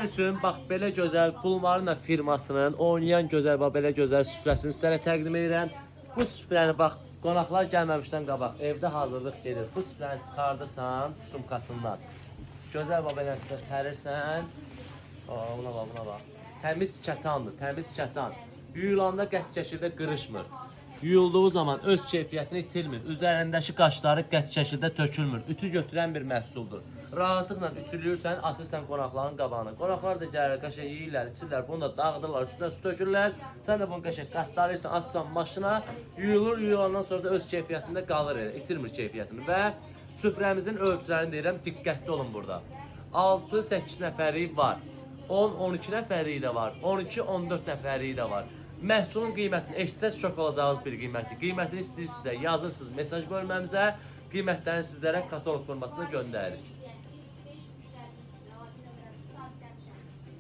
Sizlər üçün bax belə gözəl Pulmarina firmasının oynayan gözəl bax belə gözəl süfrəsini sizlərə təqdim edirəm. Bu süfrəni bax qonaqlar gəlməmişdən qabaq evdə hazırlıq gedir. Bu süfrəni çıxardırsan sumkasından. Gözəl bax belə sizə sərirsən. Buna bax. Təmiz kətandır, təmiz kətan. Yuyulanda qəti şəkildə qırışmır. Yuyulduğu zaman öz keyfiyyətini itirmir. Üzərindəki qaşları qəti şəkildə tökülmür. Ütü götürən bir məhsuldur. Rahatlıqla ütülüyürsən, atırsan qonaqların qabağına. Qonaqlar da gəlir, qəşəng yeyirlər, içirlər, bunu da dağıdırlar, üstünə su tökürlər. Sən də bunu qəşəng qatlarırsan, atsan maşına, yuyulur, yuyulandan sonra da öz keyfiyyətində qalır elə, itirmir keyfiyyətini. Və süfrəmizin ölçülərini deyirəm, diqqətli olun burada. 6-8 nəfəri var, 10-12 nəfəri də var, 12-14 nəfəri də var. Məhsulun qiymətini eşitsəz şok olacağınız bir qiyməti. Qiymətini istəyirsinizsə yazırsınız mesaj bölməmizə, qiymətlərini sizlərə kataloq formasında göndəririk.